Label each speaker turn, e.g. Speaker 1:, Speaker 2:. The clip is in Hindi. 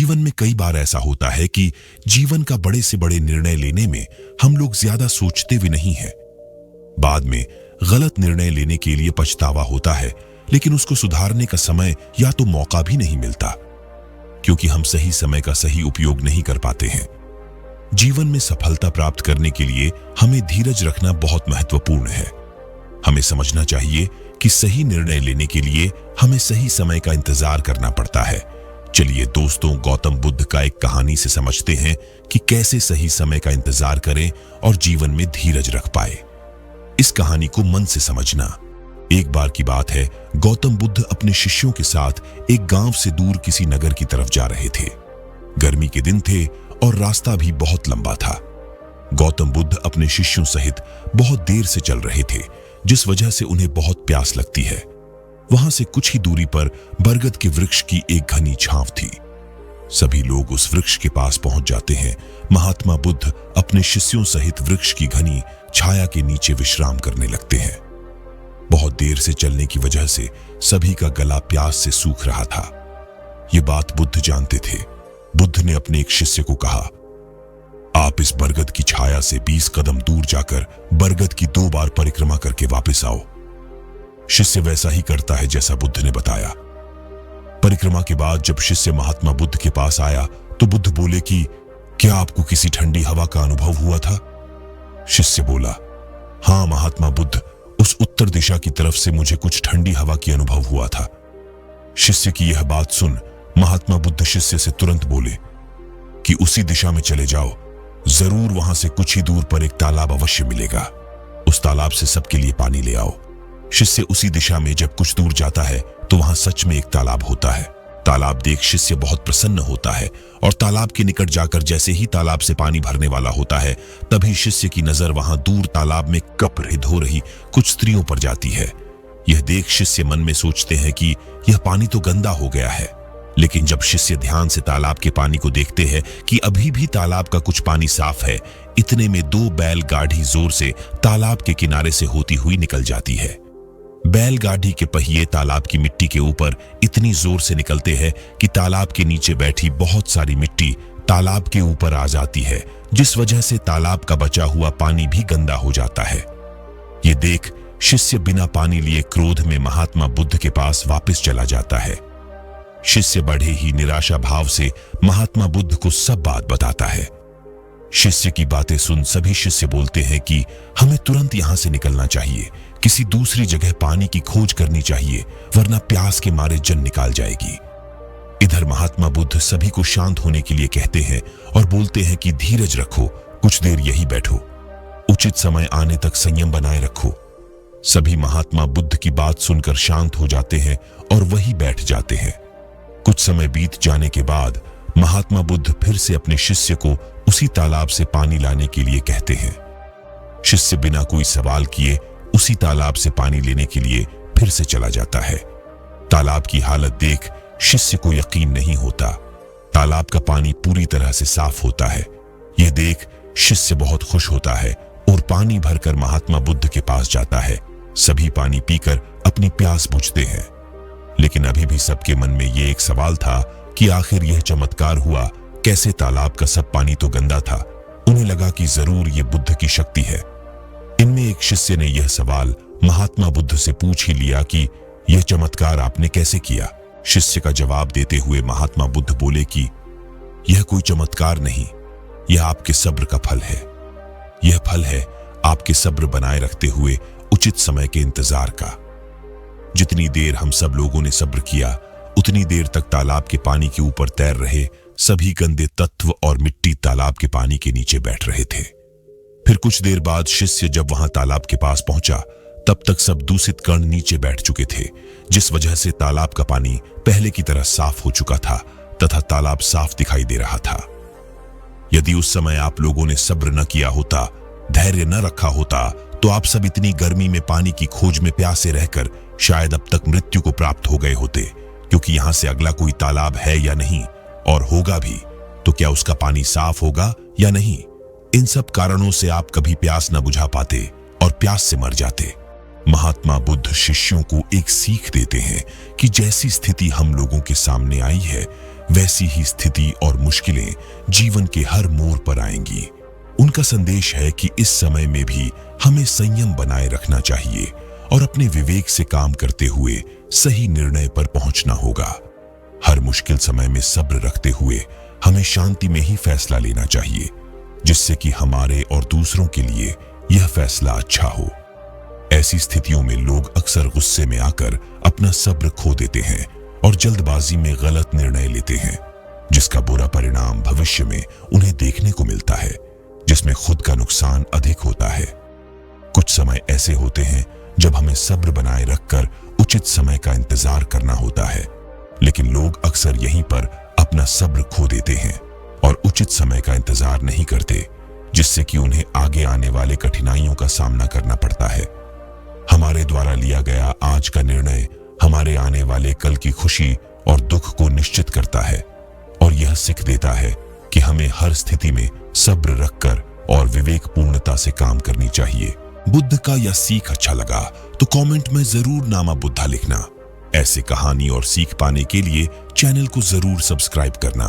Speaker 1: जीवन में कई बार ऐसा होता है कि जीवन का बड़े से बड़े निर्णय लेने में हम लोग ज्यादा सोचते भी नहीं हैं। बाद में गलत निर्णय लेने के लिए पछतावा होता है, लेकिन उसको सुधारने का समय या तो मौका भी नहीं मिलता, क्योंकि हम सही समय का सही उपयोग नहीं कर पाते हैं। जीवन में सफलता प्राप्त करने के लिए हमें धीरज रखना बहुत महत्वपूर्ण है। हमें समझना चाहिए कि सही निर्णय लेने के लिए हमें सही समय का इंतजार करना पड़ता है। चलिए दोस्तों, गौतम बुद्ध का एक कहानी से समझते हैं कि कैसे सही समय का इंतजार करें और जीवन में धीरज रख पाए। इस कहानी को मन से समझना। एक बार की बात है, गौतम बुद्ध अपने शिष्यों के साथ एक गांव से दूर किसी नगर की तरफ जा रहे थे। गर्मी के दिन थे और रास्ता भी बहुत लंबा था। गौतम बुद्ध अपने शिष्यों सहित बहुत देर से चल रहे थे, जिस वजह से उन्हें बहुत प्यास लगती है। वहां से कुछ ही दूरी पर बरगद के वृक्ष की एक घनी छांव थी। सभी लोग उस वृक्ष के पास पहुंच जाते हैं। महात्मा बुद्ध अपने शिष्यों सहित वृक्ष की घनी छाया के नीचे विश्राम करने लगते हैं। बहुत देर से चलने की वजह से सभी का गला प्यास से सूख रहा था। ये बात बुद्ध जानते थे। बुद्ध ने अपने एक शिष्य को कहा, आप इस बरगद की छाया से 20 कदम दूर जाकर बरगद की 2 बार परिक्रमा करके वापस आओ। शिष्य वैसा ही करता है जैसा बुद्ध ने बताया। परिक्रमा के बाद जब शिष्य महात्मा बुद्ध के पास आया तो बुद्ध बोले कि क्या आपको किसी ठंडी हवा का अनुभव हुआ था? शिष्य बोला, हाँ महात्मा बुद्ध, उस उत्तर दिशा की तरफ से मुझे कुछ ठंडी हवा की अनुभव हुआ था। शिष्य की यह बात सुन महात्मा बुद्ध शिष्य से तुरंत बोले कि उसी दिशा में चले जाओ, जरूर वहां से कुछ ही दूर पर एक तालाब अवश्य मिलेगा। उस तालाब से सबके लिए पानी ले आओ। शिष्य उसी दिशा में जब कुछ दूर जाता है तो वहां सच में एक तालाब होता है। तालाब देख शिष्य बहुत प्रसन्न होता है और तालाब के निकट जाकर जैसे ही तालाब से पानी भरने वाला होता है, तभी शिष्य की नजर वहां दूर तालाब में कपड़े धो रही कुछ स्त्रियों पर जाती है। यह देख शिष्य मन में सोचते हैं कि यह पानी तो गंदा हो गया है। लेकिन जब शिष्य ध्यान से तालाब के पानी को देखते हैं कि अभी भी तालाब का कुछ पानी साफ है, इतने में 2 बैलगाड़ी जोर से तालाब के किनारे से होती हुई निकल जाती है। बैलगाड़ी के पहिए तालाब की मिट्टी के ऊपर इतनी जोर से निकलते हैं कि तालाब के नीचे बैठी बहुत सारी मिट्टी तालाब के ऊपर आ जाती है, जिस वजह से तालाब का बचा हुआ पानी भी गंदा हो जाता है। ये देख शिष्य बिना पानी लिए क्रोध में महात्मा बुद्ध के पास वापस चला जाता है। शिष्य बड़े ही निराशा भाव से महात्मा बुद्ध को सब बात बताता है। शिष्य की बातें सुन सभी शिष्य बोलते हैं कि हमें तुरंत यहां से निकलना चाहिए, किसी दूसरी जगह पानी की खोज करनी चाहिए, वरना प्यास के मारे जान निकाल जाएगी। इधर महात्मा बुद्ध सभी को शांत होने के लिए कहते हैं और बोलते हैं कि धीरज रखो, कुछ देर यही बैठो, उचित समय आने तक संयम बनाए रखो। सभी महात्मा बुद्ध की बात सुनकर शांत हो जाते हैं और वही बैठ जाते हैं। कुछ समय बीत जाने के बाद महात्मा बुद्ध फिर से अपने शिष्य को उसी तालाब से पानी लाने के लिए कहते हैं। शिष्य बिना कोई सवाल किए उसी तालाब से पानी लेने के लिए फिर से चला जाता है। तालाब की हालत देख शिष्य को यकीन नहीं होता। तालाब का पानी पूरी तरह से साफ होता है। यह देख शिष्य बहुत खुश होता है और पानी भरकर महात्मा बुद्ध के पास जाता है। सभी पानी पीकर अपनी प्यास बुझते हैं, लेकिन अभी भी सबके मन में यह एक सवाल था कि आखिर यह चमत्कार हुआ कैसे? तालाब का सब पानी तो गंदा था। उन्हें लगा कि जरूर यह बुद्ध की शक्ति है। इनमें एक शिष्य ने यह सवाल महात्मा बुद्ध से पूछ ही लिया कि यह चमत्कार आपने कैसे किया? शिष्य का जवाब देते हुए महात्मा बुद्ध बोले कि यह कोई चमत्कार नहीं, यह आपके सब्र का फल है। यह फल है आपके सब्र बनाए रखते हुए उचित समय के इंतजार का। जितनी देर हम सब लोगों ने सब्र किया, उतनी देर तक तालाब के पानी के ऊपर तैर रहे सभी गंदे तत्व और मिट्टी तालाब के पानी के नीचे बैठ रहे थे। फिर कुछ देर बाद शिष्य जब वहां तालाब के पास पहुंचा, तब तक सब दूषित कण नीचे बैठ चुके थे, जिस वजह से तालाब का पानी पहले की तरह साफ हो चुका था तथा तालाब साफ दिखाई दे रहा था। यदि उस समय आप लोगों ने सब्र न किया होता, धैर्य न रखा होता, तो आप सब इतनी गर्मी में पानी की खोज में प्यासे रहकर शायद अब तक मृत्यु को प्राप्त हो गए होते, क्योंकि यहां से अगला कोई तालाब है या नहीं, और होगा भी तो क्या उसका पानी साफ होगा या नहीं। इन सब कारणों से आप कभी प्यास न बुझा पाते और प्यास से मर जाते। महात्मा बुद्ध शिष्यों को एक सीख देते हैं कि जैसी स्थिति हम लोगों के सामने आई है, वैसी ही स्थिति और मुश्किलें जीवन के हर मोड़ पर आएंगी। उनका संदेश है कि इस समय में भी हमें संयम बनाए रखना चाहिए और अपने विवेक से काम करते हुए सही निर्णय पर पहुंचना होगा। हर मुश्किल समय में सब्र रखते हुए हमें शांति में ही फैसला लेना चाहिए, जिससे कि हमारे और दूसरों के लिए यह फैसला अच्छा हो। ऐसी स्थितियों में लोग अक्सर गुस्से में आकर अपना सब्र खो देते हैं और जल्दबाजी में गलत निर्णय लेते हैं, जिसका बुरा परिणाम भविष्य में उन्हें देखने को मिलता है, जिसमें खुद का नुकसान अधिक होता है। कुछ समय ऐसे होते हैं जब हमें सब्र बनाए रखकर उचित समय का इंतजार करना होता है, लेकिन लोग अक्सर यहीं पर अपना सब्र खो देते हैं और उचित समय का इंतजार नहीं करते, जिससे कि उन्हें आगे आने वाले कठिनाइयों का सामना करना पड़ता है। हमारे द्वारा लिया गया आज का निर्णय हमारे आने वाले कल की खुशी और दुख को निश्चित करता है और यह सीख देता है कि हमें हर स्थिति में सब्र रखकर और विवेकपूर्णता से काम करनी चाहिए। बुद्ध का यह सीख अच्छा लगा तो कमेंट में जरूर नामा बुद्धा लिखना। ऐसे कहानी और सीख पाने के लिए चैनल को जरूर सब्सक्राइब करना।